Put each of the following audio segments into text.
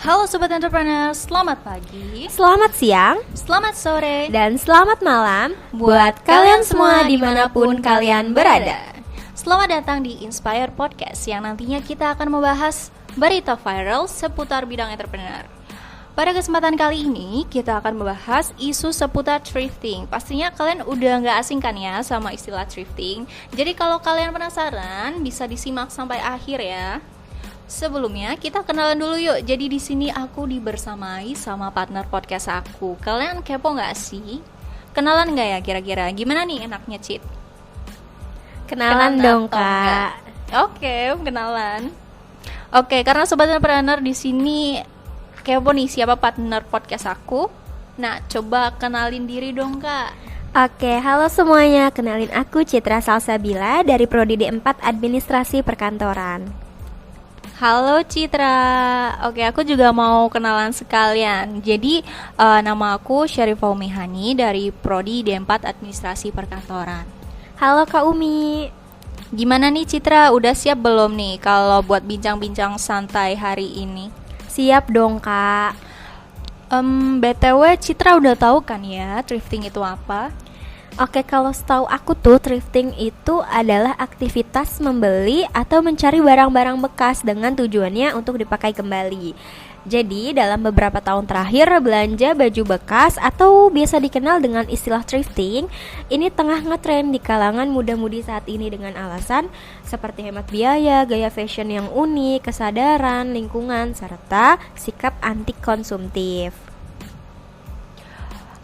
Halo Sobat Entrepreneur, selamat pagi, Selamat siang, selamat sore, dan selamat malam buat kalian semua dimanapun kalian berada. Selamat datang di Inspire Podcast yang nantinya kita akan membahas berita viral seputar bidang entrepreneur. Pada kesempatan kali ini kita akan membahas isu seputar thrifting. Pastinya kalian udah nggak asing kan ya sama istilah thrifting. Jadi kalau kalian penasaran bisa disimak sampai akhir ya. Sebelumnya kita kenalan dulu yuk. Jadi di sini aku dibersamai sama partner podcast aku. Kalian kepo nggak sih? Kenalan nggak ya kira-kira? Gimana nih enaknya, Cit? Kenalan dong, Kak. Oke, kenalan. Oke, karena sobat entrepreneur di sini kepo nih siapa partner podcast aku. Nah, coba kenalin diri dong, Kak. Oke, halo semuanya. Kenalin aku Citra Salsabila dari Prodi D4 Administrasi Perkantoran. Halo Citra. Oke, aku juga mau kenalan sekalian. Jadi, nama aku Syarifah Umihani dari Prodi D4 Administrasi Perkantoran. Halo Kak Umi. Gimana nih Citra, udah siap belum nih kalau buat bincang-bincang santai hari ini? Siap dong, Kak. BTW Citra udah tahu kan ya thrifting itu apa? Oke, kalau setahu aku tuh thrifting itu adalah aktivitas membeli atau mencari barang-barang bekas dengan tujuannya untuk dipakai kembali. Jadi dalam beberapa tahun terakhir belanja baju bekas atau biasa dikenal dengan istilah thrifting ini tengah ngetren di kalangan muda-mudi saat ini dengan alasan seperti hemat biaya, gaya fashion yang unik, kesadaran lingkungan, serta sikap anti konsumtif.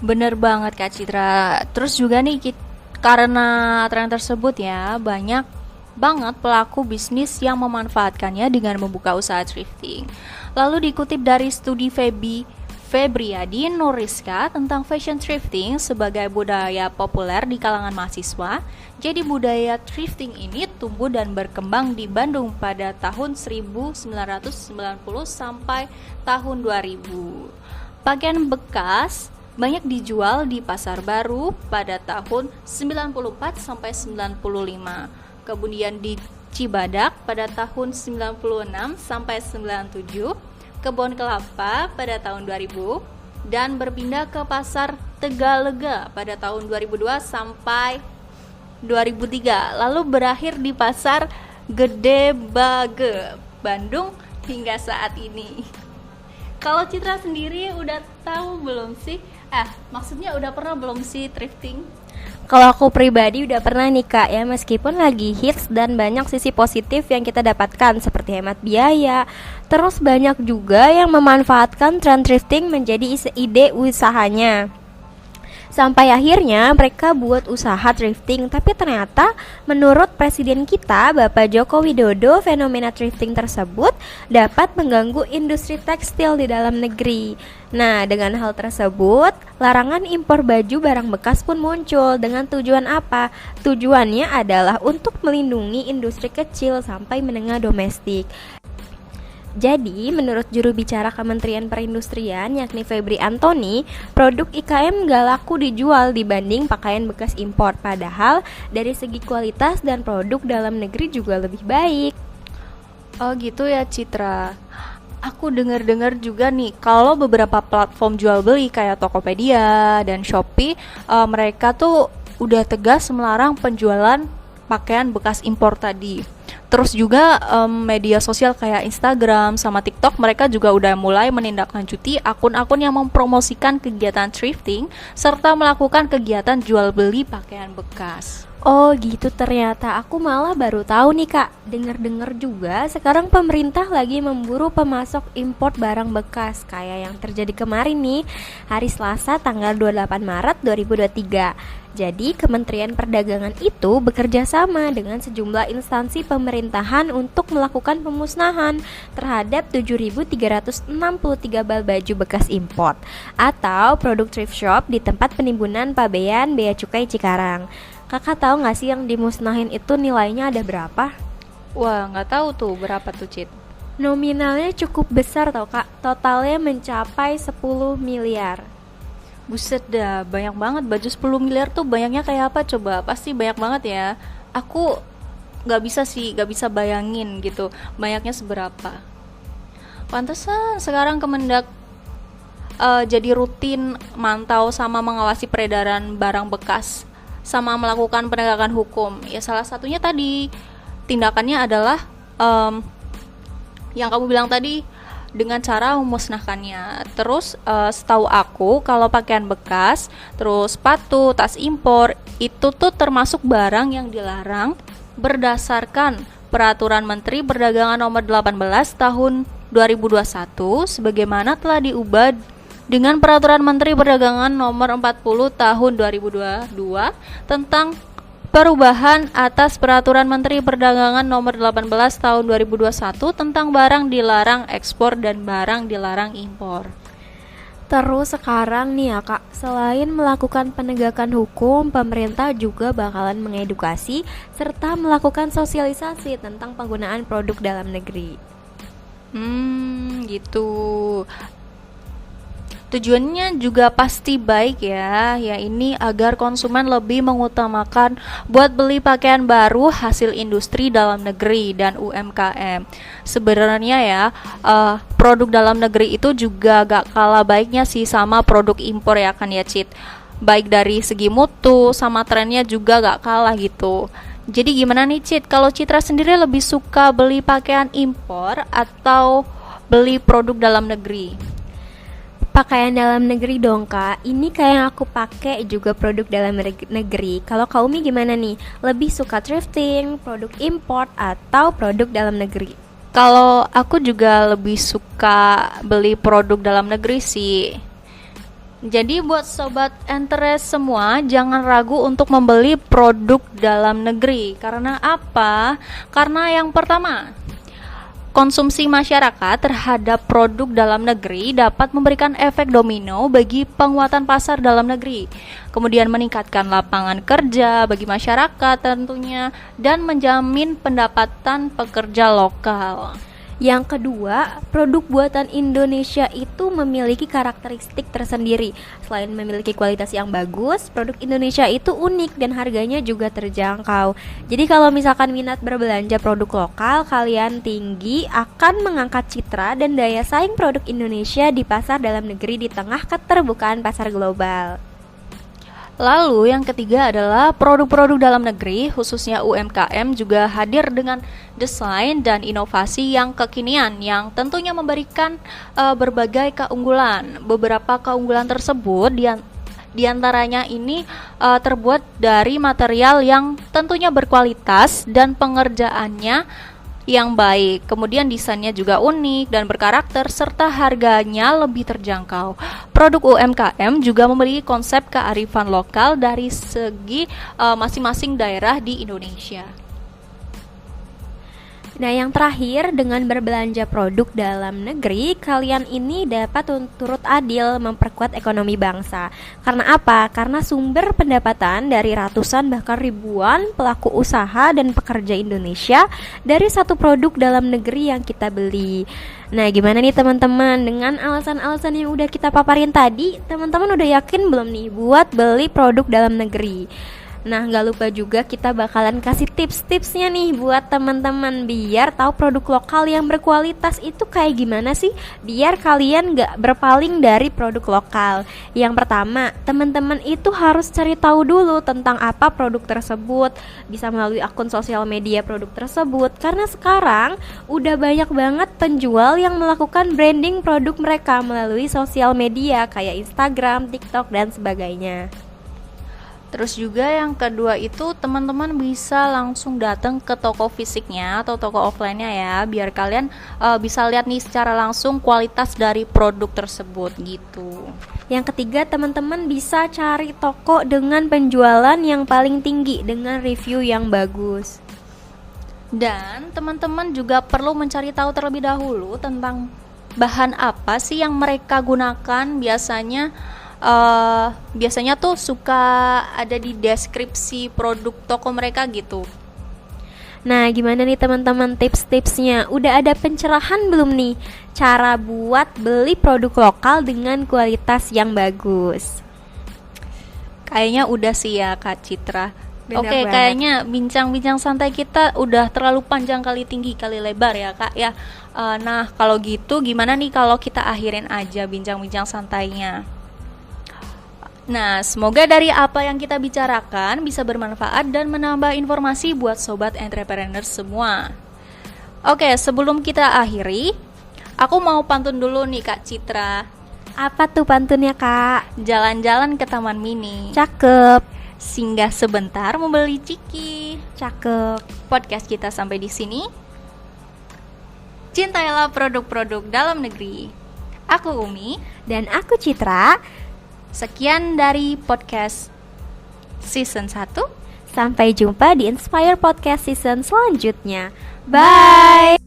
Bener banget Kak Citra. Terus juga nih karena tren tersebut ya banyak banget pelaku bisnis yang memanfaatkannya dengan membuka usaha thrifting. Lalu dikutip dari studi Febriadi Nuriska tentang fashion thrifting sebagai budaya populer di kalangan mahasiswa. Jadi budaya thrifting ini tumbuh dan berkembang di Bandung pada tahun 1990 sampai tahun 2000. Pakaian bekas banyak dijual di Pasar Baru pada tahun 94 sampai 95. Kemudian di Cibadak pada tahun 96 sampai 97, Kebon Kelapa pada tahun 2000 dan berpindah ke Pasar Tegalega pada tahun 2002 sampai 2003. Lalu berakhir di Pasar Gede Bage, Bandung hingga saat ini. Kalau Citra sendiri udah tahu belum sih? Maksudnya udah pernah belum sih thrifting? Kalau aku pribadi udah pernah nih Kak ya, meskipun lagi hits dan banyak sisi positif yang kita dapatkan seperti hemat biaya. Terus banyak juga yang memanfaatkan tren thrifting menjadi ide usahanya. Sampai akhirnya mereka buat usaha thrifting. Tapi ternyata menurut Presiden kita Bapak Joko Widodo, fenomena thrifting tersebut dapat mengganggu industri tekstil di dalam negeri. Nah, dengan hal tersebut larangan impor baju barang bekas pun muncul. Dengan tujuan apa? Tujuannya adalah untuk melindungi industri kecil sampai menengah domestik. Jadi, menurut juru bicara Kementerian Perindustrian yakni Febri Antoni, produk IKM gak laku dijual dibanding pakaian bekas impor. Padahal dari segi kualitas dan produk dalam negeri juga lebih baik. Oh gitu ya Citra. Aku dengar-dengar juga nih kalau beberapa platform jual beli kayak Tokopedia dan Shopee, mereka tuh udah tegas melarang penjualan pakaian bekas impor tadi. Terus juga media sosial kayak Instagram sama TikTok mereka juga udah mulai menindaklanjuti akun-akun yang mempromosikan kegiatan thrifting serta melakukan kegiatan jual beli pakaian bekas. Oh gitu, ternyata aku malah baru tahu nih Kak. Dengar-dengar juga sekarang pemerintah lagi memburu pemasok impor barang bekas kayak yang terjadi kemarin nih, hari Selasa tanggal 28 Maret 2023. Jadi Kementerian Perdagangan itu bekerja sama dengan sejumlah instansi pemerintahan untuk melakukan pemusnahan terhadap 7.363 bal baju bekas impor atau produk thrift shop di tempat penimbunan pabean Bea Cukai Cikarang. Kakak tahu nggak sih yang dimusnahin itu nilainya ada berapa? Wah, nggak tahu tuh berapa tuh Cit. Nominalnya cukup besar tau Kak, totalnya mencapai 10 miliar. Buset dah, banyak banget. Baju 10 miliar tuh banyaknya kayak apa coba? Pasti banyak banget ya. Aku gak bisa bayangin gitu banyaknya seberapa. Pantesan sekarang Kemendak jadi rutin mantau sama mengawasi peredaran barang bekas sama melakukan penegakan hukum. Ya salah satunya tadi tindakannya adalah yang kamu bilang tadi dengan cara memusnahkannya. Terus setahu aku kalau pakaian bekas, terus sepatu, tas impor itu tuh termasuk barang yang dilarang berdasarkan Peraturan Menteri Perdagangan Nomor 18 Tahun 2021 sebagaimana telah diubah dengan Peraturan Menteri Perdagangan Nomor 40 Tahun 2022 tentang perubahan atas Peraturan Menteri Perdagangan Nomor 18 Tahun 2021 tentang barang dilarang ekspor dan barang dilarang impor. Terus sekarang nih ya Kak, selain melakukan penegakan hukum, pemerintah juga bakalan mengedukasi serta melakukan sosialisasi tentang penggunaan produk dalam negeri. Gitu. Tujuannya juga pasti baik ya, ini agar konsumen lebih mengutamakan buat beli pakaian baru hasil industri dalam negeri dan UMKM. Sebenarnya ya, produk dalam negeri itu juga gak kalah baiknya sih sama produk impor ya kan ya Cit. Baik dari segi mutu sama trennya juga gak kalah gitu. Jadi gimana nih Cit, kalau Citra sendiri lebih suka beli pakaian impor atau beli produk dalam negeri? Pakaian dalam negeri dong Kak. Ini kayak yang aku pakai juga produk dalam negeri. Kalau Kaumi gimana nih? Lebih suka thrifting, produk import atau produk dalam negeri? Kalau aku juga lebih suka beli produk dalam negeri sih. Jadi buat sobat interest semua, jangan ragu untuk membeli produk dalam negeri. Karena apa? Karena yang pertama, konsumsi masyarakat terhadap produk dalam negeri dapat memberikan efek domino bagi penguatan pasar dalam negeri, kemudian meningkatkan lapangan kerja bagi masyarakat tentunya, dan menjamin pendapatan pekerja lokal. Yang kedua, produk buatan Indonesia itu memiliki karakteristik tersendiri. Selain memiliki kualitas yang bagus, produk Indonesia itu unik dan harganya juga terjangkau. Jadi kalau misalkan minat berbelanja produk lokal kalian tinggi, akan mengangkat citra dan daya saing produk Indonesia di pasar dalam negeri di tengah keterbukaan pasar global. Lalu yang ketiga adalah produk-produk dalam negeri, khususnya UMKM juga hadir dengan desain dan inovasi yang kekinian yang tentunya memberikan berbagai keunggulan. Beberapa keunggulan tersebut diantaranya ini terbuat dari material yang tentunya berkualitas dan pengerjaannya yang baik. Kemudian desainnya juga unik dan berkarakter serta harganya lebih terjangkau. Produk UMKM juga memiliki konsep kearifan lokal dari segi masing-masing daerah di Indonesia. Nah, yang terakhir, dengan berbelanja produk dalam negeri, kalian ini dapat turut adil memperkuat ekonomi bangsa. Karena apa? Karena sumber pendapatan dari ratusan bahkan ribuan pelaku usaha dan pekerja Indonesia dari satu produk dalam negeri yang kita beli. Nah, gimana nih teman-teman? Dengan alasan-alasan yang udah kita paparin tadi, teman-teman udah yakin belum nih buat beli produk dalam negeri? Nah, gak lupa juga kita bakalan kasih tips-tipsnya nih buat teman-teman biar tahu produk lokal yang berkualitas itu kayak gimana sih, biar kalian gak berpaling dari produk lokal. Yang pertama, teman-teman itu harus cari tahu dulu tentang apa produk tersebut, bisa melalui akun sosial media produk tersebut, karena sekarang udah banyak banget penjual yang melakukan branding produk mereka melalui sosial media kayak Instagram, TikTok, dan sebagainya. Terus juga yang kedua itu teman-teman bisa langsung datang ke toko fisiknya atau toko offline-nya ya, biar kalian bisa lihat nih secara langsung kualitas dari produk tersebut gitu. Yang ketiga, teman-teman bisa cari toko dengan penjualan yang paling tinggi dengan review yang bagus. Dan teman-teman juga perlu mencari tahu terlebih dahulu tentang bahan apa sih yang mereka gunakan. Biasanya tuh suka ada di deskripsi produk toko mereka gitu. Nah, gimana nih teman-teman tips-tipsnya? Udah ada pencerahan belum nih cara buat beli produk lokal dengan kualitas yang bagus? Kayaknya udah sih ya Kak Citra. Benar Oke, banget. kayaknya bincang-bincang santai kita udah terlalu panjang kali tinggi kali lebar ya kak ya. Nah kalau gitu gimana nih kalau kita akhirin aja bincang-bincang santainya. Nah semoga dari apa yang kita bicarakan bisa bermanfaat dan menambah informasi buat sobat entrepreneur semua. Oke, sebelum kita akhiri, aku mau pantun dulu nih Kak Citra. Apa tuh pantunnya, Kak? Jalan-jalan ke Taman Mini, Cakep. singgah sebentar membeli ciki. Cakep. Podcast kita sampai di sini. Cintailah produk-produk dalam negeri. Aku Umi. Dan aku Citra. Sekian dari podcast season 1. Sampai jumpa di Inspire Podcast season selanjutnya. Bye.